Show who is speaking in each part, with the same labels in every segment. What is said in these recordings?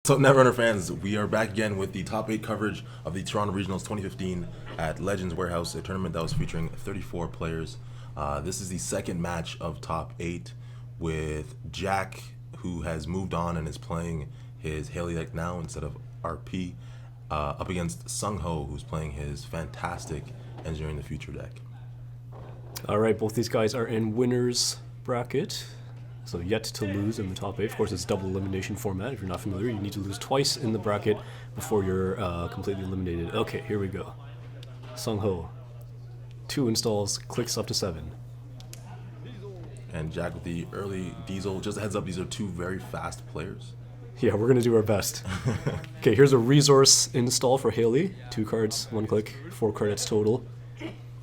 Speaker 1: So, Netrunner fans, we are back again with the top 8 coverage of the Toronto Regionals 2015 at Legends Warehouse, a tournament that was featuring 34 players. This is the second match of top 8 with Jack, who has moved on and is playing his Hayley deck now instead of RP, up against Sungho, who's playing his fantastic Engineering the Future deck.
Speaker 2: All right, both these guys are in winners bracket. So yet to lose in the top 8. Of course, it's double elimination format. If you're not familiar, you need to lose twice in the bracket before you're completely eliminated. Okay, here we go. Sungho, 2 installs, clicks up to 7.
Speaker 1: And Jack with the early Diesel. Just a heads up, these are 2 very fast players.
Speaker 2: Yeah, we're going to do our best. Okay, here's a resource install for Hayley. 2 cards, 1 click, 4 credits total.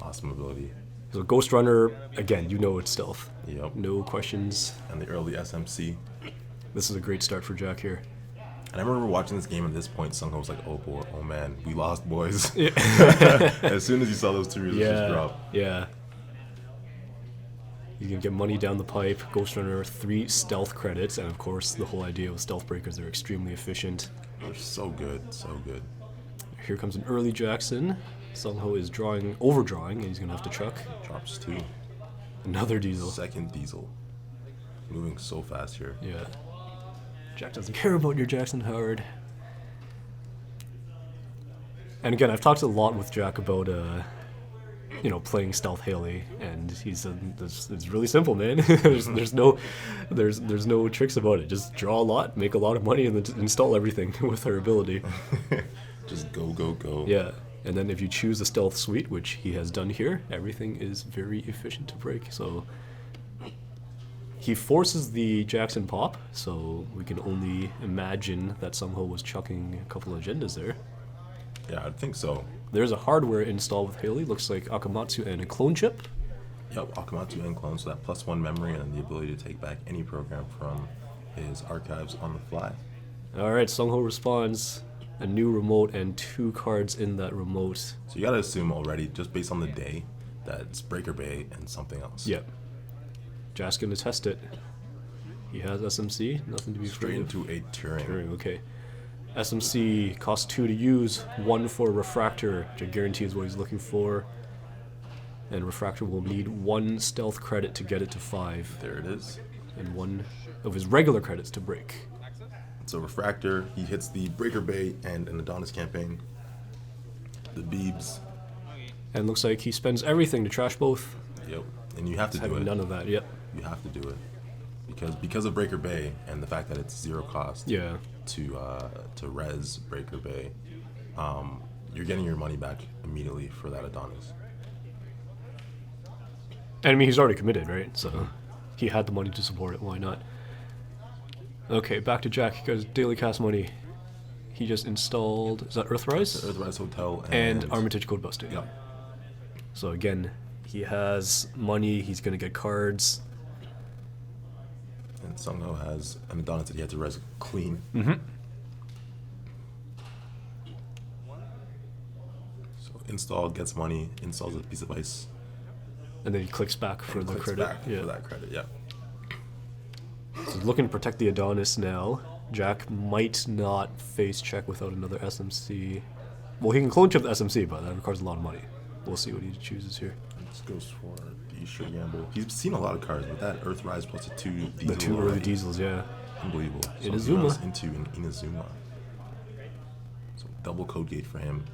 Speaker 1: Awesome ability.
Speaker 2: So Ghost Runner, again, you know it's stealth.
Speaker 1: Yep.
Speaker 2: No questions.
Speaker 1: And the early SMC.
Speaker 2: This is a great start for Jack here.
Speaker 1: And I remember watching this game at this point, Sungho was like, oh boy, oh man, we lost, boys.
Speaker 2: Yeah.
Speaker 1: As soon as you saw those 2 resources drop.
Speaker 2: Yeah. You can get money down the pipe. Ghost Runner, 3 stealth credits, and of course the whole idea with stealth breakers, they're extremely efficient.
Speaker 1: They're so good, so good.
Speaker 2: Here comes an early Jackson. Sungho is overdrawing, and he's gonna have to chuck.
Speaker 1: Drops 2.
Speaker 2: Another Diesel.
Speaker 1: Second Diesel. Moving so fast here.
Speaker 2: Yeah. Jack doesn't care about your Jackson Howard. And again, I've talked a lot with Jack about playing stealth Hayley, and he said it's really simple, man. there's no tricks about it. Just draw a lot, make a lot of money, and then install everything with her ability.
Speaker 1: Just go, go, go.
Speaker 2: Yeah. And then if you choose the stealth suite, which he has done here, everything is very efficient to break. So he forces the Jackson pop, so we can only imagine that Sungho was chucking a couple of agendas there.
Speaker 1: Yeah, I think so.
Speaker 2: There's a hardware install with Hayley. Looks like Akamatsu and a clone chip.
Speaker 1: Yep, Akamatsu and clone, so that +1 memory and the ability to take back any program from his archives on the fly.
Speaker 2: All right, Sungho responds. A new remote and 2 cards in that remote.
Speaker 1: So you gotta assume already, just based on the day, that it's Breaker Bay and something else.
Speaker 2: Yep. Jack's gonna test it. He has SMC, nothing to be
Speaker 1: straight
Speaker 2: afraid of.
Speaker 1: into a Turing.
Speaker 2: Okay. SMC costs 2 to use, 1 for Refractor, which I guarantee is what he's looking for. And Refractor will need 1 stealth credit to get it to 5.
Speaker 1: There it is.
Speaker 2: And 1 of his regular credits to break.
Speaker 1: So Refractor, he hits the Breaker Bay and an Adonis campaign. The Beebs.
Speaker 2: And looks like he spends everything to trash both.
Speaker 1: Yep. And you have to do it.
Speaker 2: None of that, yep.
Speaker 1: You have to do it. Because of Breaker Bay and the fact that it's 0 cost
Speaker 2: Yeah.
Speaker 1: to res Breaker Bay, you're getting your money back immediately for that Adonis.
Speaker 2: And I mean, he's already committed, right? So he had the money to support it, why not? Okay, back to Jack. He got his daily cast money. He just installed, is that Earthrise?
Speaker 1: Earthrise Hotel
Speaker 2: and Armitage Code Busting.
Speaker 1: Yep.
Speaker 2: So again, he has money, he's going to get cards.
Speaker 1: And Sungho has an Adonis that he had to res clean.
Speaker 2: Mm-hmm.
Speaker 1: So install, gets money, installs a piece of ice.
Speaker 2: And then he clicks back for the credit.
Speaker 1: Back for that credit, yeah.
Speaker 2: So looking to protect the Adonis now. Jack might not face check without another SMC. Well, he can clone chip the SMC, but that requires a lot of money. We'll see what he chooses here.
Speaker 1: This goes for the sure gamble. He's seen a lot of cards, but that Earthrise plus a 2 diesel.
Speaker 2: The 2 early diesels, yeah.
Speaker 1: Unbelievable. So
Speaker 2: Inazuma.
Speaker 1: Into an Inazuma. So double code gate for him.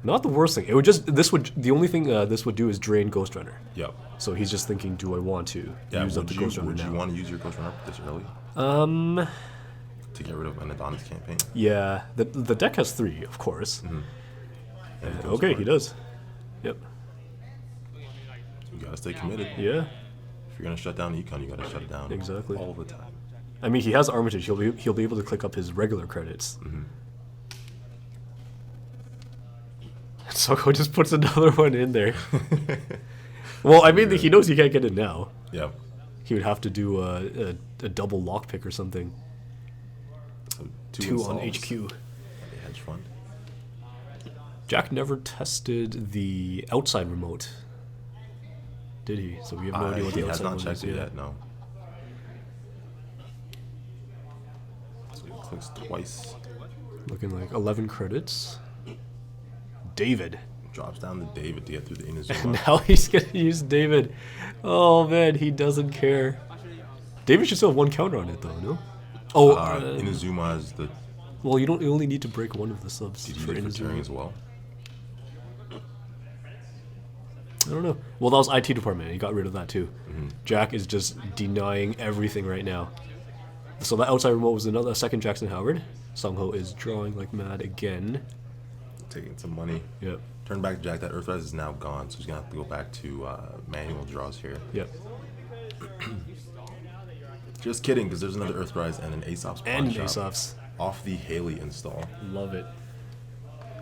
Speaker 2: Not the worst thing. It would just the only thing this would do is drain Ghost Runner.
Speaker 1: Yep.
Speaker 2: So he's just thinking, do I want to use up the Ghost Runner now?
Speaker 1: Would you want to use your Ghost Runner this early? To get rid of an Adonis campaign?
Speaker 2: Yeah. The deck has 3, of course.
Speaker 1: Mm-hmm.
Speaker 2: Okay, he does. Yep.
Speaker 1: You gotta stay committed.
Speaker 2: Yeah.
Speaker 1: If you're gonna shut down Econ, you gotta shut it down
Speaker 2: Exactly.
Speaker 1: all the time.
Speaker 2: I mean, he has Armitage. He'll be able to click up his regular credits.
Speaker 1: Mm-hmm.
Speaker 2: Sungho just puts another one in there. Well, I mean, he knows he can't get it now.
Speaker 1: Yeah.
Speaker 2: He would have to do a double lockpick or something.
Speaker 1: So
Speaker 2: 2 on HQ.
Speaker 1: A hedge fund.
Speaker 2: Jack never tested the outside remote, did he? So we have no idea what the outside remote is.
Speaker 1: He has not checked it yet, no. So clicks twice.
Speaker 2: Looking like 11 credits. David.
Speaker 1: Drops down to David to get through the Inazuma.
Speaker 2: Now he's going to use David. Oh, man, he doesn't care. David should still have one counter on it, though, no? Oh,
Speaker 1: Inazuma is the...
Speaker 2: Well, you only need to break one of the subs
Speaker 1: Did
Speaker 2: for
Speaker 1: you get
Speaker 2: Inazuma
Speaker 1: as well?
Speaker 2: I don't know. Well, that was IT department. He got rid of that, too. Jack is just denying everything right now. So that outside remote was a second Jackson Howard. Sungho is drawing like mad again.
Speaker 1: Taking some money.
Speaker 2: Yep.
Speaker 1: Turn back to Jack. That Earthrise is now gone, so he's going to have to go back to manual draws here.
Speaker 2: Yep.
Speaker 1: Just kidding, because there's another Earthrise and an Aesop's pawn
Speaker 2: And
Speaker 1: shop
Speaker 2: Aesop's.
Speaker 1: off the Hayley install.
Speaker 2: Love it.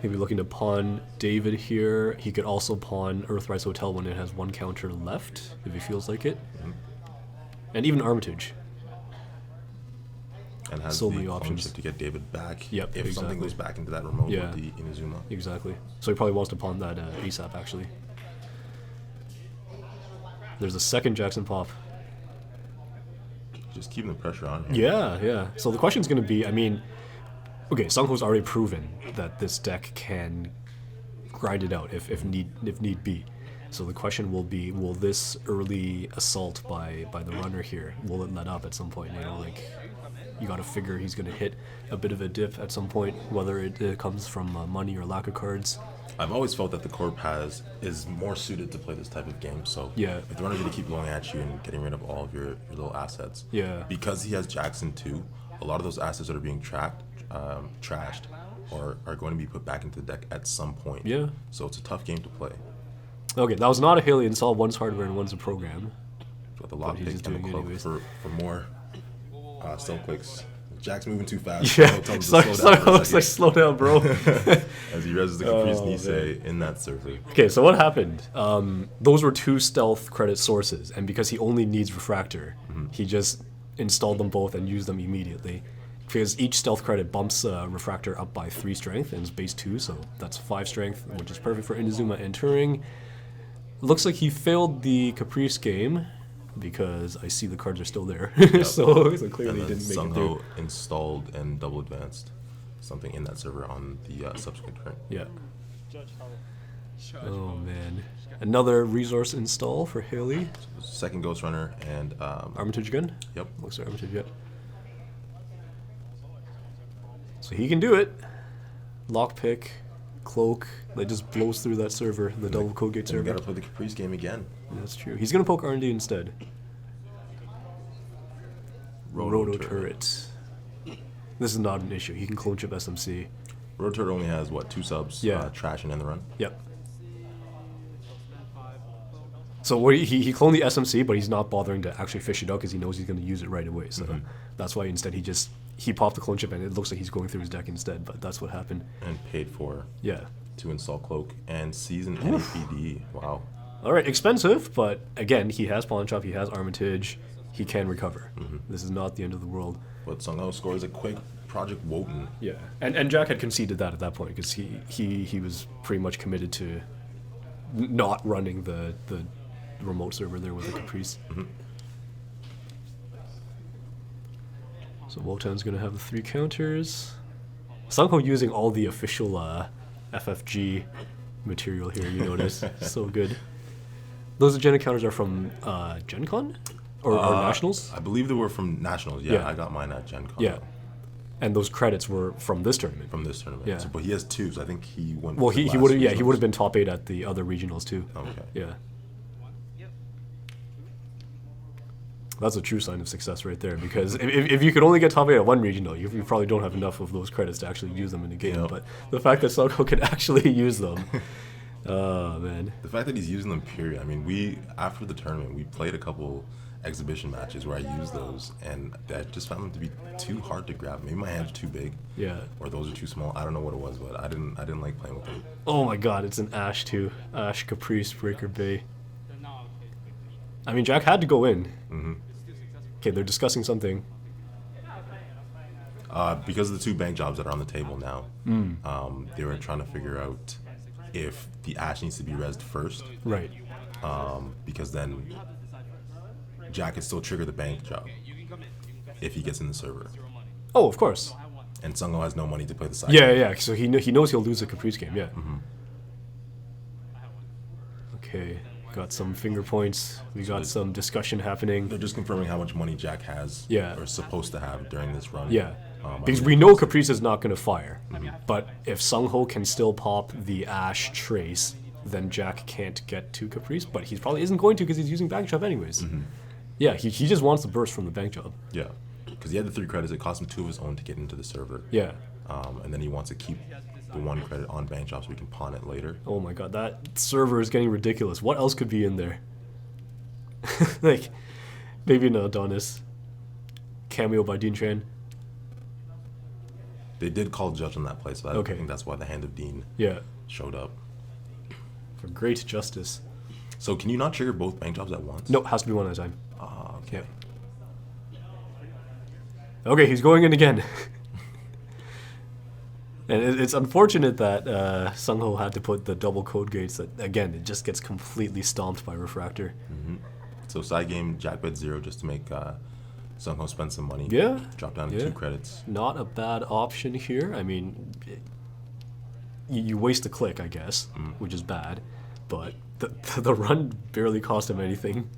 Speaker 2: He'll be looking to pawn David here. He could also pawn Earthrise Hotel when it has one counter left, if he feels like it. And even Armitage.
Speaker 1: And has
Speaker 2: So
Speaker 1: the
Speaker 2: many
Speaker 1: clone
Speaker 2: options
Speaker 1: chip to get David back.
Speaker 2: Yep,
Speaker 1: if something goes back into that remote
Speaker 2: Yeah.
Speaker 1: with the Inazuma.
Speaker 2: Exactly. So he probably wants to pawn that ASAP, actually. There's a second Jackson pop.
Speaker 1: Just keeping the pressure on here.
Speaker 2: Yeah. So the question's going to be, I mean, okay, Sungho's already proven that this deck can grind it out if need be. So the question will be, will this early assault by the runner here, will it let up at some point? You know, like, you got to figure he's going to hit a bit of a dip at some point, whether it comes from money or lack of cards.
Speaker 1: I've always felt that the Corp is more suited to play this type of game. So
Speaker 2: Yeah.
Speaker 1: if the runner's going to keep going at you and getting rid of all of your little assets,
Speaker 2: Yeah.
Speaker 1: because he has Jackson too, a lot of those assets that are being trashed or are going to be put back into the deck at some point.
Speaker 2: Yeah.
Speaker 1: So it's a tough game to play.
Speaker 2: Okay, that was not a Hayley install. One's hardware and one's a program.
Speaker 1: With the
Speaker 2: But he's
Speaker 1: lockpick
Speaker 2: just
Speaker 1: and the
Speaker 2: doing it
Speaker 1: cloak
Speaker 2: anyways.
Speaker 1: for more stealth clicks. Jack's moving too fast.
Speaker 2: Yeah,
Speaker 1: So tell him to slow down for a
Speaker 2: looks like slow down, bro.
Speaker 1: as he reses the Caprice
Speaker 2: Oh,
Speaker 1: Nisei in that server.
Speaker 2: Okay, so what happened? Those were two stealth credit sources, and because he only needs Refractor, he just installed them both and used them immediately. Because each stealth credit bumps Refractor up by 3 strength, and it's base 2, so that's 5 strength, which is perfect for Inazuma and Turing. Looks like he failed the Caprice game, because I see the cards are still there. so clearly
Speaker 1: And
Speaker 2: he
Speaker 1: then
Speaker 2: didn't make it
Speaker 1: Sungho
Speaker 2: through.
Speaker 1: installed and double advanced something in that server on the subsequent turn.
Speaker 2: Yeah. Oh man. Another resource install for Hayley.
Speaker 1: Second Ghost Runner and
Speaker 2: Armitage again?
Speaker 1: Yep.
Speaker 2: Looks like Armitage, yep. So he can do it. Lockpick, cloak, that just blows through that server, the double code gate
Speaker 1: And we
Speaker 2: server.
Speaker 1: gotta play the Caprice game again.
Speaker 2: That's true. He's gonna poke R&D instead. Roto turret. This is not an issue. He can clone chip SMC.
Speaker 1: Roto Turret only has what, 2 subs?
Speaker 2: Yeah.
Speaker 1: Trash and End the Run.
Speaker 2: Yep. So what he cloned the SMC, but he's not bothering to actually fish it out because he knows he's going to use it right away. So that's why instead he popped the clone chip and it looks like he's going through his deck instead. But that's what happened.
Speaker 1: And paid for
Speaker 2: Yeah.
Speaker 1: to install Cloak and Season NAPD. Wow.
Speaker 2: All right, expensive, but again, he has Pawn Shop, he has Armitage, he can recover. This is not the end of the world.
Speaker 1: But Sungho scores a quick Project Wotan.
Speaker 2: Yeah, and Jack had conceded that at that point because he was pretty much committed to not running the remote server there with the Caprice. So Wotan's gonna have the 3 counters. Sungho using all the official FFG material here. You notice, so good. Those agenda counters are from Gen Con or Nationals.
Speaker 1: I believe they were from Nationals. Yeah,
Speaker 2: Yeah.
Speaker 1: I got mine at Gen Con.
Speaker 2: Yeah, and those credits were from this tournament.
Speaker 1: From this tournament.
Speaker 2: Yeah.
Speaker 1: So, but he has 2, so I think he went.
Speaker 2: Well,
Speaker 1: for the
Speaker 2: he
Speaker 1: last
Speaker 2: would have
Speaker 1: regionals.
Speaker 2: been top 8 at the other regionals too.
Speaker 1: Okay.
Speaker 2: Yeah. That's a true sign of success right there, because if you could only get top 8 at one regional, you probably don't have enough of those credits to actually use them in a game.
Speaker 1: Yep.
Speaker 2: But the fact that Sungho could actually use them, oh man.
Speaker 1: The fact that he's using them, period. I mean, after the tournament, we played a couple exhibition matches where I used those, and I just found them to be too hard to grab. Maybe my hands are too big,
Speaker 2: Yeah.
Speaker 1: or those are too small. I don't know what it was, but I didn't like playing with them.
Speaker 2: Oh my god, it's an Ash too. Ash, Caprice, Breaker Bay. I mean, Jack had to go in. Okay, they're discussing something.
Speaker 1: Because of the 2 bank jobs that are on the table now, they were trying to figure out if the Ash needs to be rezzed first,
Speaker 2: Right.
Speaker 1: because then Jack can still trigger the bank job if he gets in the server.
Speaker 2: Oh, of course.
Speaker 1: And Sungho has no money to play the side.
Speaker 2: Yeah, yeah. So he knows he'll lose a Caprice game. Yeah.
Speaker 1: Mm-hmm.
Speaker 2: Okay. Got some finger points. We got some discussion happening.
Speaker 1: They're just confirming how much money Jack has.
Speaker 2: Yeah.
Speaker 1: Or is supposed to have during this run.
Speaker 2: Yeah.
Speaker 1: I
Speaker 2: Because
Speaker 1: mean,
Speaker 2: we know Caprice is not going to fire. But if Sungho can still pop the Ash Trace, then Jack can't get to Caprice. But he probably isn't going to because he's using Bank Job anyways. Yeah, he just wants the burst from the Bank Job.
Speaker 1: Yeah. Because he had the 3 credits. It cost him 2 of his own to get into the server.
Speaker 2: Yeah.
Speaker 1: And then he wants to keep the 1 credit on Bank Job so he can pawn it later.
Speaker 2: Oh my god, that server is getting ridiculous. What else could be in there? Like, maybe an Adonis. Cameo by Dean Tran.
Speaker 1: They did call Judge on that play, so
Speaker 2: Okay.
Speaker 1: I think that's why the Hand of Dean
Speaker 2: Yeah.
Speaker 1: showed up.
Speaker 2: For great justice.
Speaker 1: So can you not trigger both Bank Jobs at once?
Speaker 2: No, has to be one at a time.
Speaker 1: Ah, okay.
Speaker 2: Okay, he's going in again. And it's unfortunate that Sungho had to put the double code gates. That again, it just gets completely stomped by Refractor.
Speaker 1: So side game, Jack bet 0 just to make Sungho spend some money.
Speaker 2: Yeah.
Speaker 1: Drop down to
Speaker 2: Yeah.
Speaker 1: 2 credits.
Speaker 2: Not a bad option here. I mean, you waste a click, I guess, which is bad. But the run barely cost him anything.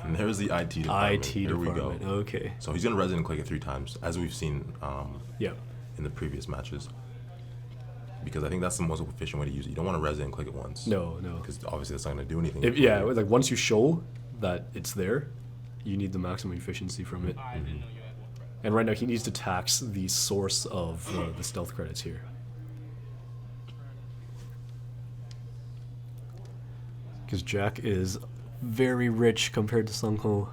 Speaker 1: And there's the IT department.
Speaker 2: IT
Speaker 1: Here we
Speaker 2: department.
Speaker 1: go.
Speaker 2: Okay.
Speaker 1: So he's going to resident click it 3 times, as we've seen
Speaker 2: Yeah.
Speaker 1: in the previous matches. Because I think that's the most efficient way to use it. You don't want to resident click it once.
Speaker 2: No, no.
Speaker 1: Because obviously that's not going to do anything.
Speaker 2: Yeah, like once you show that it's there, you need the maximum efficiency from it. And right now he needs to tax the source of the stealth credits here. Because Jack is very rich compared to Sungho.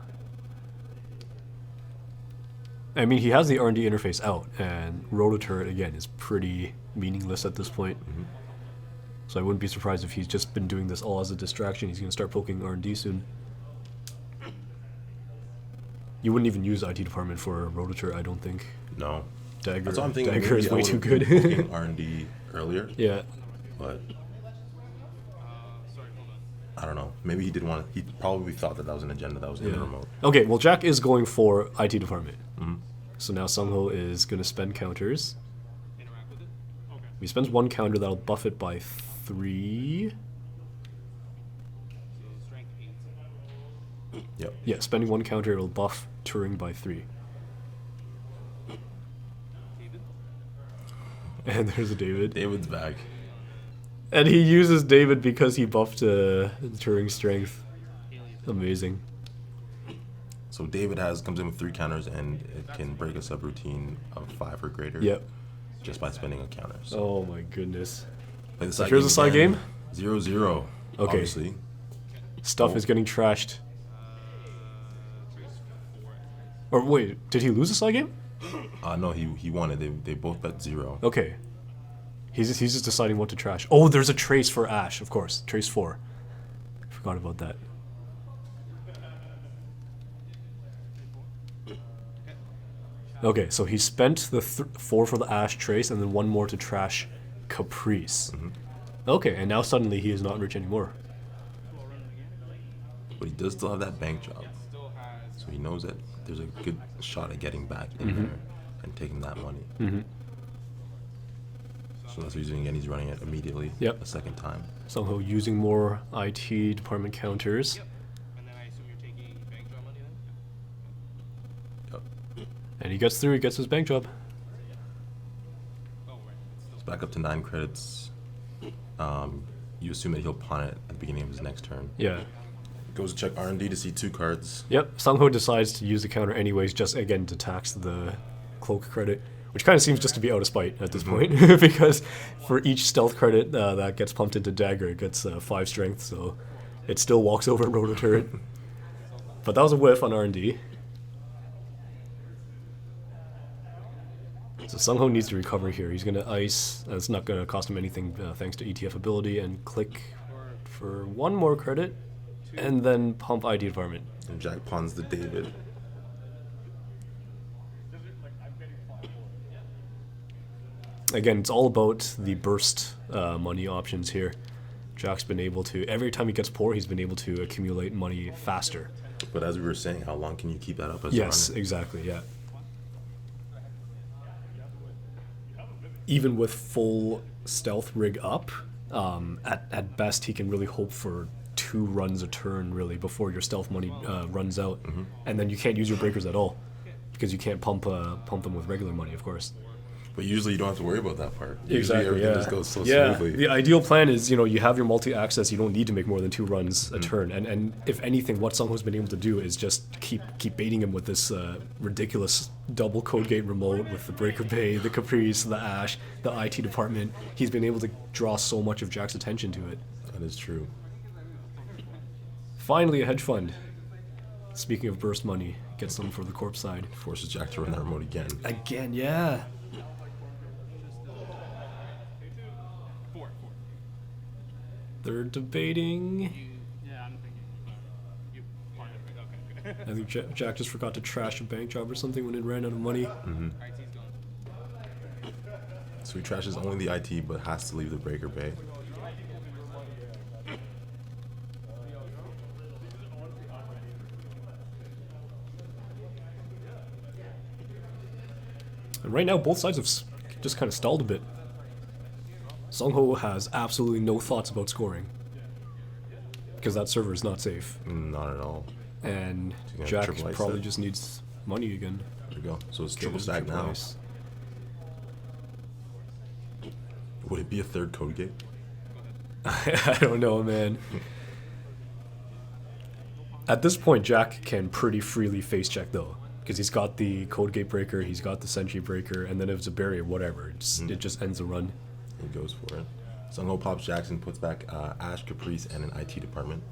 Speaker 2: I mean, he has the R&D interface out, and Rototurret, again, is pretty meaningless at this point. So I wouldn't be surprised if he's just been doing this all as a distraction. He's going to start poking R&D soon. You wouldn't even use IT department for Rototurret, I don't think.
Speaker 1: No.
Speaker 2: Dagger,
Speaker 1: That's what I'm thinking.
Speaker 2: Dagger is
Speaker 1: Maybe I
Speaker 2: way too
Speaker 1: would've
Speaker 2: good.
Speaker 1: been poking R&D earlier.
Speaker 2: Yeah.
Speaker 1: But I don't know. Maybe he didn't want to. He probably thought that was an agenda that was in the remote.
Speaker 2: Okay, well, Jack is going for IT department. So now Sungho is going to spend counters. He spends 1 counter, that'll buff it by 3.
Speaker 1: Yep.
Speaker 2: Yeah, spending 1 counter, it'll buff Turing by 3. And there's a David.
Speaker 1: David's back.
Speaker 2: And he uses David because he buffed Turing strength. Amazing.
Speaker 1: So David comes in with 3 counters and it can break a subroutine of 5 or greater.
Speaker 2: Yep.
Speaker 1: Just by spending a counter. So
Speaker 2: Oh my goodness.
Speaker 1: play the side
Speaker 2: Here's a side game?
Speaker 1: 0-0.
Speaker 2: Okay.
Speaker 1: Obviously.
Speaker 2: Stuff is getting trashed. Or wait, did he lose a side game?
Speaker 1: No, he won it. They both bet 0.
Speaker 2: Okay. He's just deciding what to trash. Oh, there's a trace for Ash, of course. Trace 4. Forgot about that. Okay, so he spent the 4 for the Ash trace and then 1 more to trash Caprice. Okay, and now suddenly he is not rich anymore.
Speaker 1: But he does still have that bank job. So he knows that there's a good shot at getting back in there and taking that money. So that's what he's doing again. He's running it immediately.
Speaker 2: Yep.
Speaker 1: A second time.
Speaker 2: Somehow using more IT department counters.
Speaker 3: And then I assume you're taking bank job money then?
Speaker 1: Yep.
Speaker 2: And he gets through, he gets his bank job.
Speaker 3: Oh, right.
Speaker 1: It's back up to 9 credits. You assume that he'll pawn it at the beginning of his next turn.
Speaker 2: Yeah.
Speaker 1: Goes to check R&D to see 2 cards.
Speaker 2: Yep, Sungho decides to use the counter anyways, just again to tax the cloak credit, which kind of seems just to be out of spite at this point, because for each stealth credit that gets pumped into Dagger, it gets 5 strength, so it still walks over Rototurret. But that was a whiff on R&D. So Sungho needs to recover here. He's going to ice. It's not going to cost him anything thanks to ETF ability, and click for 1 more credit, and then pump ID department.
Speaker 1: And Jack pawns the David.
Speaker 2: Again, it's all about the burst money options here. Jack's been able to, every time he gets poor, he's been able to accumulate money faster.
Speaker 1: But as we were saying, how long can you keep that up as
Speaker 2: Yes,
Speaker 1: a runner?
Speaker 2: exactly, yeah. even with full stealth rig up, at best he can really hope for 2 runs a turn really before your stealth money runs out, and then you can't use your breakers at all because you can't pump them with regular money, of course.
Speaker 1: But usually you don't have to worry about that part.
Speaker 2: Exactly.
Speaker 1: Usually everything
Speaker 2: Yeah.
Speaker 1: just goes so
Speaker 2: Yeah.
Speaker 1: smoothly.
Speaker 2: The ideal plan is, you have your multi-access. You don't need to make more than 2 runs a turn. And if anything, what Sungho's been able to do is just keep baiting him with this ridiculous double code gate remote with the Breaker Bay, the Caprice, the Ash, the IT department. He's been able to draw so much of Jack's attention to it.
Speaker 1: That is true.
Speaker 2: Finally, a hedge fund. Speaking of burst money, gets some for the corp side.
Speaker 1: Forces Jack to run that remote again.
Speaker 2: Again, yeah. They're debating.
Speaker 3: Yeah, I'm thinking. You part of it. Okay.
Speaker 2: I think Jack just forgot to trash a bank job or something when it ran out of money.
Speaker 3: IT's gone.
Speaker 1: So he trashes only the IT, but has to leave the Breaker Bay.
Speaker 2: And right now, both sides have just kind of stalled a bit. Sungho has absolutely no thoughts about scoring because that server is not safe,
Speaker 1: Not at all.
Speaker 2: and
Speaker 1: He's gonna
Speaker 2: Jack
Speaker 1: triple ice
Speaker 2: probably
Speaker 1: it.
Speaker 2: just needs money again.
Speaker 1: There we go. So it's
Speaker 2: Get
Speaker 1: triple
Speaker 2: his
Speaker 1: stack
Speaker 2: triple
Speaker 1: now.
Speaker 2: ice.
Speaker 1: Would it be a third code gate?
Speaker 2: I don't know, man. At this point, Jack can pretty freely face check though, because he's got the code gate breaker, he's got the sentry breaker, and then if it's a barrier, whatever, it just ends the run.
Speaker 1: He goes for it. Sungho pops Jackson, puts back Ash, Caprice, and an IT department.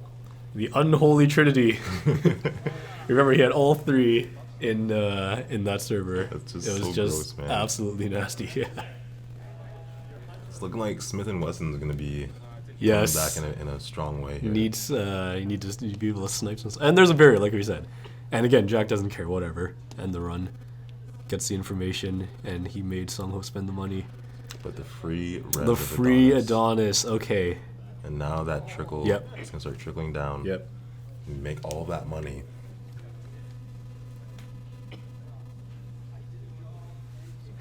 Speaker 2: The unholy trinity. Remember, he had all 3 in that server.
Speaker 1: That's just
Speaker 2: it was
Speaker 1: so
Speaker 2: just
Speaker 1: gross, man.
Speaker 2: absolutely nasty. Yeah.
Speaker 1: It's looking like Smith & Wesson's going to be
Speaker 2: Yes.
Speaker 1: coming back in a strong way here.
Speaker 2: You need to be able to snipe some. And there's a barrier, like we said. And again, Jack doesn't care. Whatever. End the run. Gets the information, and he made Sungho spend the money.
Speaker 1: But the free res
Speaker 2: The
Speaker 1: of
Speaker 2: free
Speaker 1: Adonis.
Speaker 2: Adonis. Okay.
Speaker 1: And now that trickle,
Speaker 2: Yep.
Speaker 1: it's going to start trickling down.
Speaker 2: Yep.
Speaker 1: And make all that money.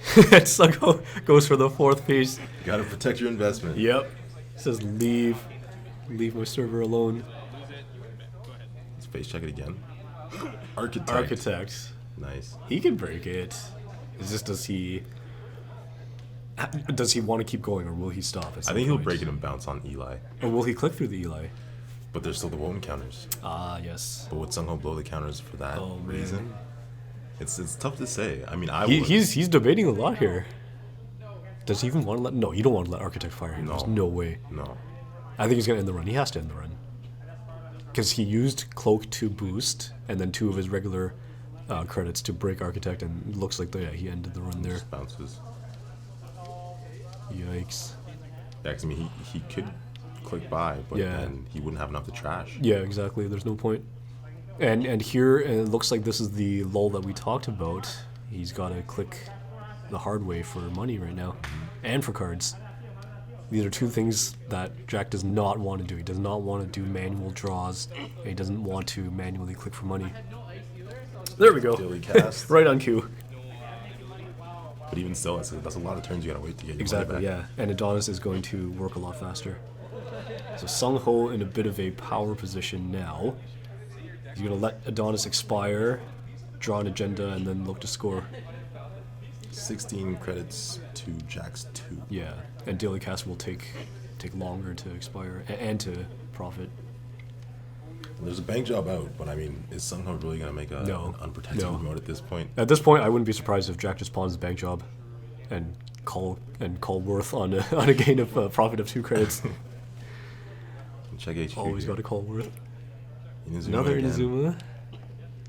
Speaker 2: Sungho goes for the 4th piece.
Speaker 1: You got to protect your investment.
Speaker 2: Yep. Says leave my server alone.
Speaker 1: Let's face check it again. Architect.
Speaker 2: Architect.
Speaker 1: Nice.
Speaker 2: He can break it. It's just does he want to keep going, or will he stop?
Speaker 1: I think he'll break it and bounce on Eli.
Speaker 2: Or will he click through the Eli?
Speaker 1: But there's still the Woven counters.
Speaker 2: Ah, yes.
Speaker 1: But would Sungho blow the counters for that
Speaker 2: Oh, man.
Speaker 1: reason? It's tough to say. I mean, I
Speaker 2: He,
Speaker 1: would.
Speaker 2: he's debating a lot here. Does he even want to let? No, you don't want to let Architect fire him.
Speaker 1: No.
Speaker 2: There's no way.
Speaker 1: No.
Speaker 2: I think he's gonna end the run. He has to end the run because he used Cloak to boost, and then 2 of his regular credits to break Architect, and it looks like he ended the run there.
Speaker 1: Just bounces.
Speaker 2: Yikes.
Speaker 1: Yeah, 'cause I mean, he could click by, but
Speaker 2: Yeah.
Speaker 1: then he wouldn't have enough to trash.
Speaker 2: Yeah, exactly. There's no point. And here it looks like this is the lull that we talked about. He's got to click the hard way for money right now, and for cards. These are 2 things that Jack does not want to do. He does not want to do manual draws, and he doesn't want to manually click for money. There we go.
Speaker 1: Daily cast.
Speaker 2: Right on cue.
Speaker 1: But even still, that's a lot of turns you gotta wait to get your
Speaker 2: Exactly,
Speaker 1: money back.
Speaker 2: yeah. And Adonis is going to work a lot faster. So Sungho in a bit of a power position now. He's going to let Adonis expire, draw an agenda, and then look to score.
Speaker 1: 16 credits to Jack's 2.
Speaker 2: Yeah, and Daily Cast will take longer to expire and to profit.
Speaker 1: There's a bank job out, but I mean, is Sungho really gonna make
Speaker 2: No.
Speaker 1: an unprotected
Speaker 2: No.
Speaker 1: remote at this point?
Speaker 2: At this point, I wouldn't be surprised if Jack just pawns his bank job and call Worth on a gain of profit of 2 credits.
Speaker 1: Check HQ.
Speaker 2: Always
Speaker 1: here.
Speaker 2: got to call Worth.
Speaker 1: Inazuma
Speaker 2: Another
Speaker 1: again.
Speaker 2: Inazuma.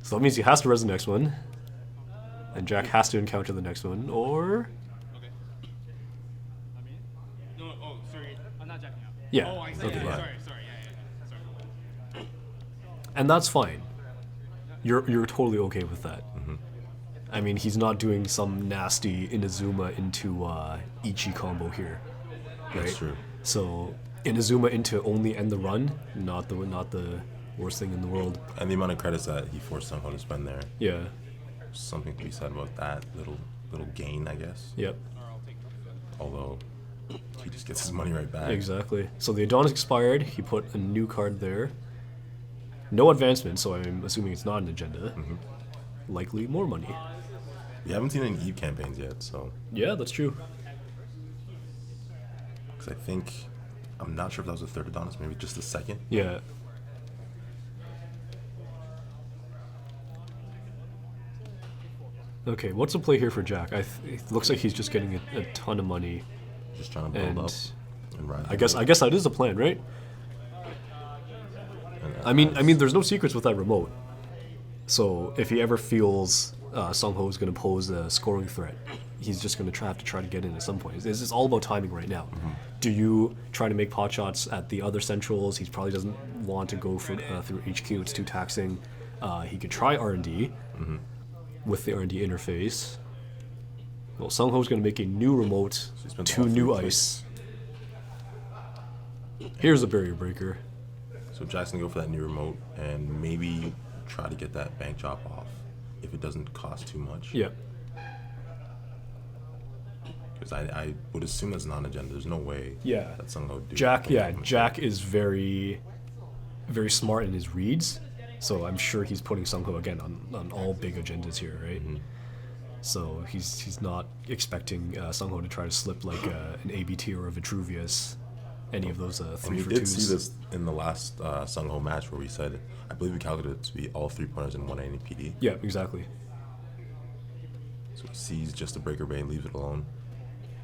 Speaker 2: So that means he has to res the next one. And Jack has to encounter the next one, or...
Speaker 3: Okay. No, oh, sorry. I'm not jacking out.
Speaker 2: Yeah,
Speaker 3: Oh, I see.
Speaker 2: okay,
Speaker 3: Yeah,
Speaker 2: yeah.
Speaker 3: Sorry. Sorry.
Speaker 2: And that's fine. You're totally okay with that. I mean, he's not doing some nasty Inazuma into Ichi combo here, right?
Speaker 1: That's true.
Speaker 2: So Inazuma into only end the run, not the worst thing in the world.
Speaker 1: And the amount of credits that he forced Sungho to spend there,
Speaker 2: Yeah.
Speaker 1: something to be said about that little gain, I guess.
Speaker 2: Yep.
Speaker 1: Although he just gets his money right back.
Speaker 2: Exactly. So the Adonis expired. He put a new card there. No advancement, so I'm assuming it's not an agenda. Likely more money.
Speaker 1: We haven't seen any Eve campaigns yet, so.
Speaker 2: Yeah, that's true.
Speaker 1: Because I'm not sure if that was the third Adonis, maybe just the second.
Speaker 2: Yeah. Okay, what's the play here for Jack? It looks like he's just getting a ton of money.
Speaker 1: Just trying to build
Speaker 2: And
Speaker 1: up and ride.
Speaker 2: I guess that is the plan, right? I mean, there's no secrets with that remote. So if he ever feels Sungho is going to pose a scoring threat, he's just going to have to try to get in at some point. This is all about timing right now. Do you try to make pot shots at the other centrals? He probably doesn't want to go for through HQ. It's too taxing. He could try R&D with the R&D interface. Well, Sungho's going to make a new remote,
Speaker 1: So
Speaker 2: 2 new ice. Here's a barrier breaker.
Speaker 1: So Jack's gonna go for that new remote and maybe try to get that bank drop off if it doesn't cost too much.
Speaker 2: Yeah.
Speaker 1: Because I would assume that's not an agenda. There's no way
Speaker 2: Yeah.
Speaker 1: that Sungho would do
Speaker 2: Jack,
Speaker 1: anything
Speaker 2: yeah,
Speaker 1: like that.
Speaker 2: Jack is very, very smart in his reads, so I'm sure he's putting Sungho again on all big agendas here, right? So he's not expecting Sungho to try to slip like an ABT or a Vitruvius, any of those
Speaker 1: And
Speaker 2: 3
Speaker 1: we
Speaker 2: for
Speaker 1: did
Speaker 2: 2s.
Speaker 1: see this in the last Sungho match where we said, I believe we calculated it to be all 3-pointers in 180 PD.
Speaker 2: Yeah, exactly.
Speaker 1: So he sees just a breaker bay and leaves it alone.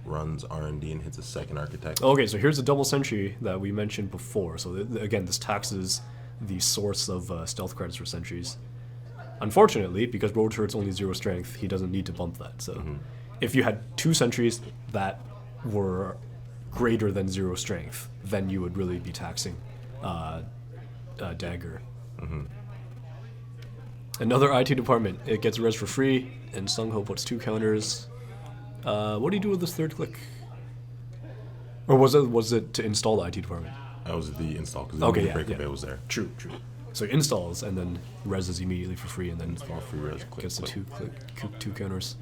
Speaker 1: Runs R&D and hits a second architect.
Speaker 2: Okay, so here's the double sentry that we mentioned before. So again, this taxes the source of stealth credits for sentries. Unfortunately, because road turret's only 0 strength, he doesn't need to bump that. So if you had 2 sentries that were greater than 0 strength, then you would really be taxing Dagger. Another IT department. It gets res for free, and Sungho puts 2 counters. What do you do with this third click? Or was it to install the IT department?
Speaker 1: That was the install because
Speaker 2: Okay,
Speaker 1: the
Speaker 2: yeah,
Speaker 1: breaker
Speaker 2: yeah.
Speaker 1: bay was there.
Speaker 2: True. So he installs and then reses immediately for free, and then
Speaker 1: Install free res click.
Speaker 2: gets the
Speaker 1: click.
Speaker 2: 2 counters.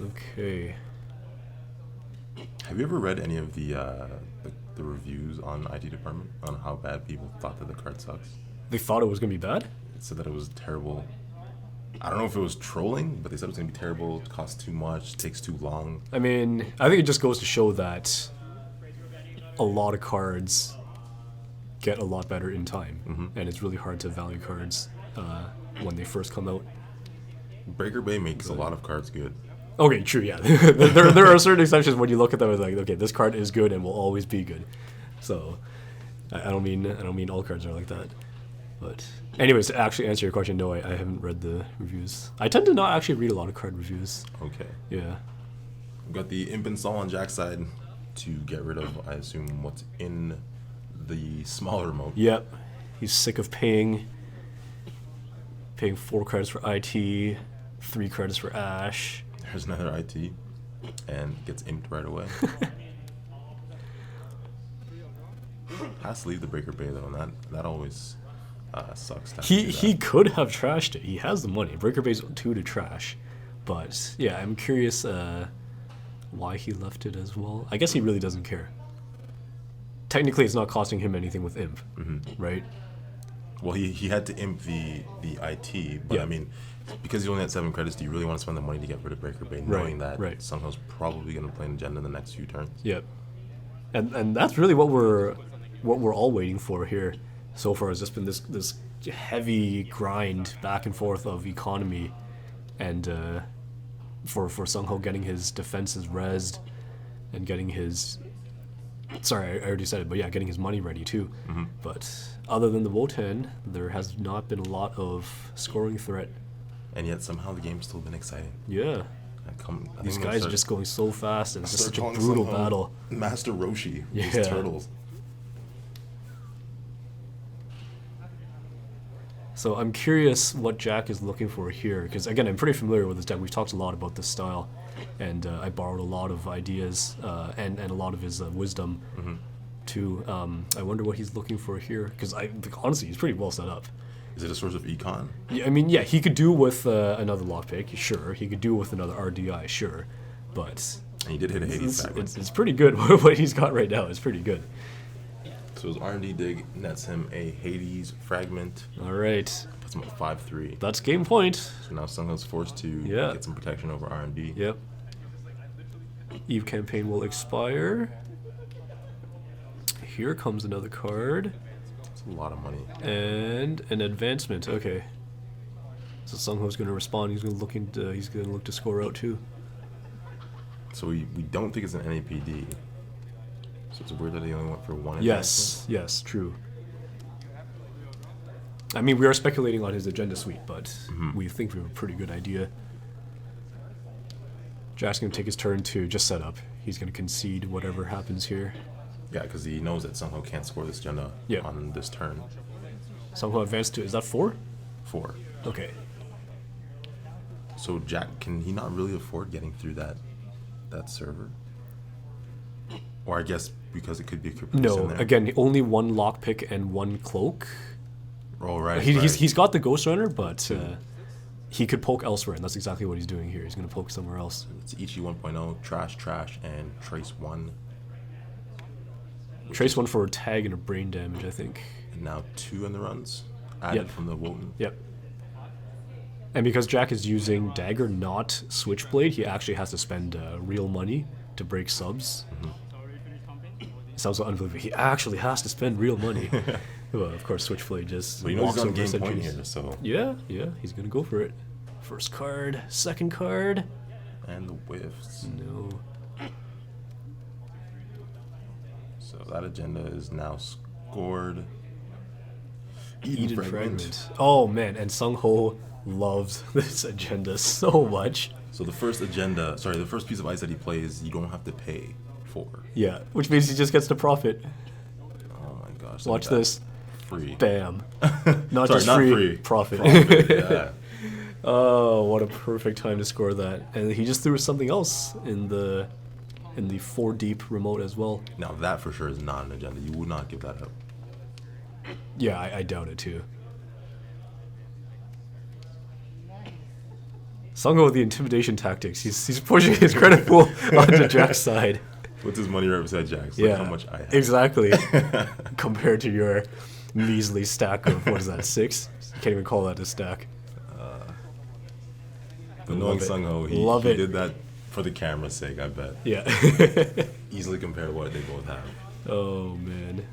Speaker 2: Okay.
Speaker 1: Have you ever read any of the reviews on IT department on how bad people thought that the card sucks?
Speaker 2: They thought it was gonna be bad.
Speaker 1: It said that it was terrible. I don't know if it was trolling, but they said it was gonna be terrible. Costs too much, takes too long.
Speaker 2: I mean, I think it just goes to show that a lot of cards get a lot better in time, and it's really hard to value cards when they first come out.
Speaker 1: Breaker bay makes a lot of cards good.
Speaker 2: Okay, true, yeah. there are certain exceptions when you look at them and like, okay, this card is good and will always be good. So I don't mean all cards are like that. But anyways, to actually answer your question, no, I haven't read the reviews. I tend to not actually read a lot of card reviews.
Speaker 1: Okay.
Speaker 2: Yeah.
Speaker 1: We've got the imp install on Jack's side to get rid of, I assume, what's in the smaller remote.
Speaker 2: Yep. He's sick of paying 4 credits for IT, 3 credits for Ash.
Speaker 1: There's another IT, and gets imped right away. Has to leave the breaker bay though, and that always sucks. To have to do
Speaker 2: He
Speaker 1: that.
Speaker 2: could have trashed it. He has the money. Breaker Bay's 2 to trash. But yeah, I'm curious why he left it as well. I guess he really doesn't care. Technically, it's not costing him anything with Imp, right?
Speaker 1: Well, he had to imp the IT, but
Speaker 2: Yeah.
Speaker 1: I mean, because he only had 7 credits, do you really want to spend the money to get rid of breaker bay, knowing that
Speaker 2: right.
Speaker 1: Sungho's probably going to play an agenda in the next few turns?
Speaker 2: Yep. And that's really what we're all waiting for here. So far, has just been this heavy grind back and forth of economy, and for Sungho getting his defenses rezzed, and getting his sorry, I already said it, but yeah, getting his money ready too. But other than the Wotan, there has not been a lot of scoring threat.
Speaker 1: And yet somehow the game's still been exciting.
Speaker 2: Yeah, these guys are just going so fast, and it's just such a brutal battle.
Speaker 1: Master Roshi,
Speaker 2: Yeah.
Speaker 1: these turtles.
Speaker 2: So I'm curious what Jack is looking for here, because again, I'm pretty familiar with this deck. We've talked a lot about this style, and I borrowed a lot of ideas and a lot of his wisdom too. I wonder what he's looking for here, because honestly, he's pretty well set up.
Speaker 1: Is it a source of econ?
Speaker 2: Yeah, I mean, yeah, he could do with another lockpick, sure. He could do with another RDI, sure. But
Speaker 1: And he did hit a Hades fragment.
Speaker 2: It's pretty good. What he's got right now is pretty good.
Speaker 1: So his R&D dig nets him a Hades fragment.
Speaker 2: All right.
Speaker 1: Puts him at 5-3.
Speaker 2: That's game point.
Speaker 1: So now Sungho's forced to get some protection over R&D.
Speaker 2: Yep. Eve campaign will expire. Here comes another card.
Speaker 1: It's a lot of money.
Speaker 2: And an advancement. Okay. So Sungho's going to respond. He's going to look to score out too.
Speaker 1: So we don't think it's an NAPD. So it's weird that he only went for one.
Speaker 2: Yes, yes, true. I mean, we are speculating on his agenda suite, but we think we have a pretty good idea. Jack's going to take his turn to just set up. He's going to concede whatever happens here.
Speaker 1: Yeah, because he knows that Sungho can't score this agenda on this turn.
Speaker 2: Sungho advanced to, is that 4?
Speaker 1: 4.
Speaker 2: Okay.
Speaker 1: So Jack, can he not really afford getting through that server? Or I guess because it could be a caprice in
Speaker 2: No,
Speaker 1: there.
Speaker 2: again, only one lockpick and one cloak.
Speaker 1: Oh, right.
Speaker 2: He's got the Ghost Runner, but he could poke elsewhere, and that's exactly what he's doing here. He's going to poke somewhere else.
Speaker 1: It's Ichi 1.0, Trash, and Trace 1.
Speaker 2: Trace 1 for a tag and a brain damage, I think.
Speaker 1: And now 2 in the runs, added from the Wotan.
Speaker 2: Yep. And because Jack is using Dagger, not Switchblade, he actually has to spend real money to break subs. It sounds so unbelievable. He actually has to spend real money. Well, of course, Switchblade just
Speaker 1: But he knows
Speaker 2: walks
Speaker 1: he's on
Speaker 2: over
Speaker 1: game
Speaker 2: sentries.
Speaker 1: point here, so...
Speaker 2: Yeah, he's going to go for it. First card, second card.
Speaker 1: And the whiffs.
Speaker 2: No.
Speaker 1: So that agenda is now scored.
Speaker 2: Eden Fragment. Oh, man, and Sungho loves this agenda so much.
Speaker 1: So the first piece of ice that he plays, you don't have to pay for.
Speaker 2: Yeah, which means he just gets to profit.
Speaker 1: Oh my gosh.
Speaker 2: Watch this.
Speaker 1: Free.
Speaker 2: Bam. Not
Speaker 1: Sorry,
Speaker 2: just
Speaker 1: not
Speaker 2: free,
Speaker 1: free.
Speaker 2: profit.
Speaker 1: Yeah.
Speaker 2: Oh, what a perfect time to score that. And he just threw something else in the 4 deep remote as well.
Speaker 1: Now that for sure is not an agenda. You would not give that up.
Speaker 2: Yeah, I doubt it too. Sungho with the intimidation tactics. He's pushing his credit pool onto Jack's side.
Speaker 1: What's his money right beside Jack's? Look how much I have.
Speaker 2: Exactly. Compared to your measly stack of, what is that, 6? You can't even call that a stack.
Speaker 1: But knowing
Speaker 2: Love it.
Speaker 1: Sungho,
Speaker 2: Love
Speaker 1: he
Speaker 2: it.
Speaker 1: did that for the camera's sake, I bet.
Speaker 2: Yeah.
Speaker 1: Easily compare to what they both have.
Speaker 2: Oh, man.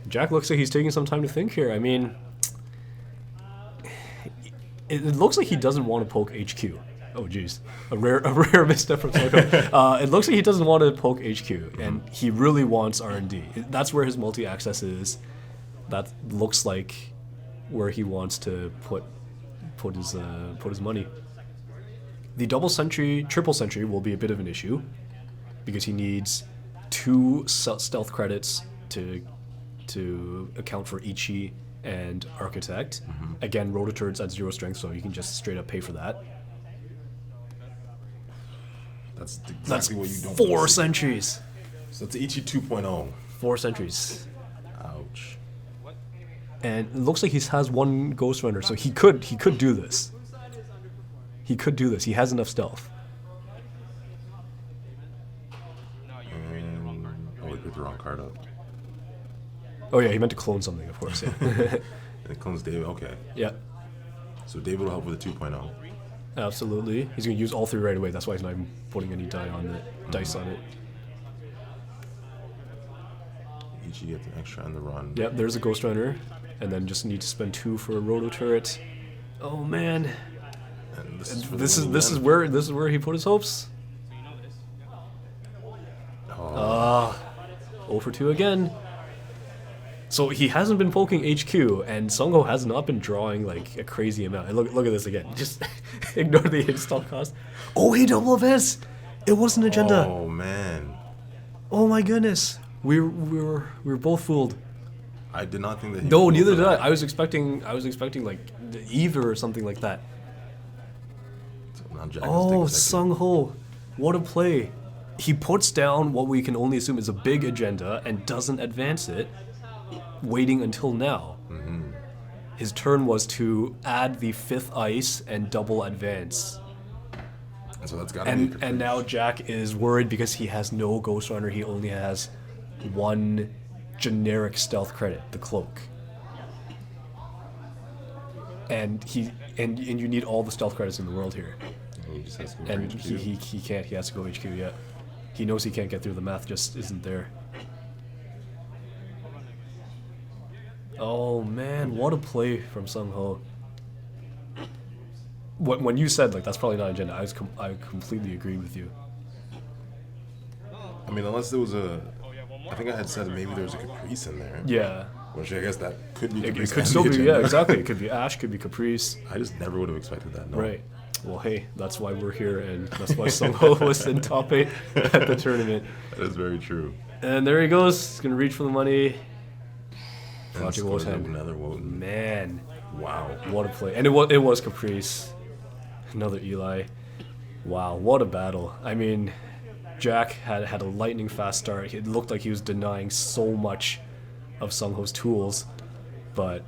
Speaker 2: Jack looks like he's taking some time to think here. I mean, it looks like he doesn't want to poke HQ. Oh, jeez. A rare misstep from Sungho. It looks like he doesn't want to poke HQ, and he really wants R&D. That's where his multi-access is. That looks like where he wants to put his money. The double sentry, triple sentry will be a bit of an issue because he needs 2 stealth credits to account for Ichi and Architect. Again, Rototurds at 0 strength, so you can just straight up pay for that.
Speaker 1: That's exactly what you don't
Speaker 2: 4
Speaker 1: want to see.
Speaker 2: sentries.
Speaker 1: So it's Ichi 2.0.
Speaker 2: 4 sentries.
Speaker 1: Ouch.
Speaker 2: And it looks like he has 1 Ghost Runner, so he could do this. He could do this. He has enough stealth.
Speaker 1: Oh, he picked the wrong card up.
Speaker 2: Oh yeah, he meant to clone something, of course. Yeah.
Speaker 1: And it clones David. Okay.
Speaker 2: Yeah.
Speaker 1: So David will help with the 2.0.
Speaker 2: Absolutely. He's gonna use all 3 right away. That's why he's not even putting any dice on it.
Speaker 1: Ichi gets an extra on the run.
Speaker 2: Yep, there's a Ghost Runner, and then just need to spend 2 for a Roto Turret. Oh man,
Speaker 1: And this is for the
Speaker 2: this
Speaker 1: win
Speaker 2: is where he put his hopes.
Speaker 1: Oh.
Speaker 2: 0 for 2 again. So he hasn't been poking HQ, and Sungho has not been drawing like a crazy amount. And look at this again. Just ignore the install cost. Oh, he double events. It was an agenda.
Speaker 1: Oh man.
Speaker 2: Oh my goodness. We were both fooled.
Speaker 1: I did not think that he
Speaker 2: No,
Speaker 1: would
Speaker 2: neither
Speaker 1: go
Speaker 2: did
Speaker 1: for
Speaker 2: I.
Speaker 1: that.
Speaker 2: I was expecting like the Eve or something like that.
Speaker 1: So now Jack has
Speaker 2: Oh,
Speaker 1: taken a second.
Speaker 2: Sungho, what a play! He puts down what we can only assume is a big agenda and doesn't advance it, waiting until now. His turn was to add the 5th ice and double advance.
Speaker 1: And so that's got to be a caprice.
Speaker 2: And now Jack is worried because he has no Ghost Runner. He only has one generic stealth credit, the cloak. And you need all the stealth credits in the world here.
Speaker 1: He just has to go
Speaker 2: And
Speaker 1: for HQ.
Speaker 2: he can't. He has to go HQ yet. He knows he can't get through. The math just isn't there. Oh man, what a play from Sungho. When you said like that's probably not agenda, I completely agreed with you.
Speaker 1: I mean, unless there was a, I think I had said maybe there was a caprice in there.
Speaker 2: Yeah,
Speaker 1: Which I guess that could be
Speaker 2: it
Speaker 1: caprice.
Speaker 2: could
Speaker 1: and
Speaker 2: still
Speaker 1: the
Speaker 2: be.
Speaker 1: agenda.
Speaker 2: Yeah, exactly. It could be Ash, could be Caprice.
Speaker 1: I just never would have expected that. No.
Speaker 2: Right. Well, hey, that's why we're here, and that's why Sungho was in top 8 at the tournament.
Speaker 1: That is very true.
Speaker 2: And there he goes. He's gonna reach for the money.
Speaker 1: And
Speaker 2: Project
Speaker 1: scores
Speaker 2: Wotan.
Speaker 1: another Wotan.
Speaker 2: Man,
Speaker 1: Wow.
Speaker 2: what a play! And it was Caprice. Another Eli. Wow, what a battle! I mean, Jack had a lightning fast start. It looked like he was denying so much of Sungho's tools, but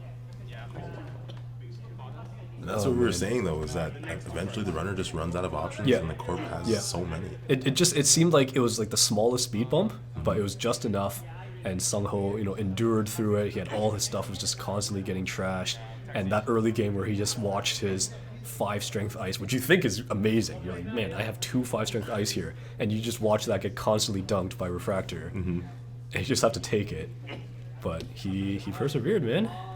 Speaker 1: And that's what we were saying though, is that eventually the runner just runs out of options,
Speaker 2: Yeah.
Speaker 1: and the corp has
Speaker 2: Yeah.
Speaker 1: so many.
Speaker 2: it seemed like it was like the smallest speed bump, but it was just enough. And Sungho, endured through it. He had all his stuff was just constantly getting trashed. And that early game where he just watched his 5 strength ice, which you think is amazing. You're like, man, I have 2 5 strength ice here, and you just watch that get constantly dunked by Refractor, and you just have to take it. But he persevered, man.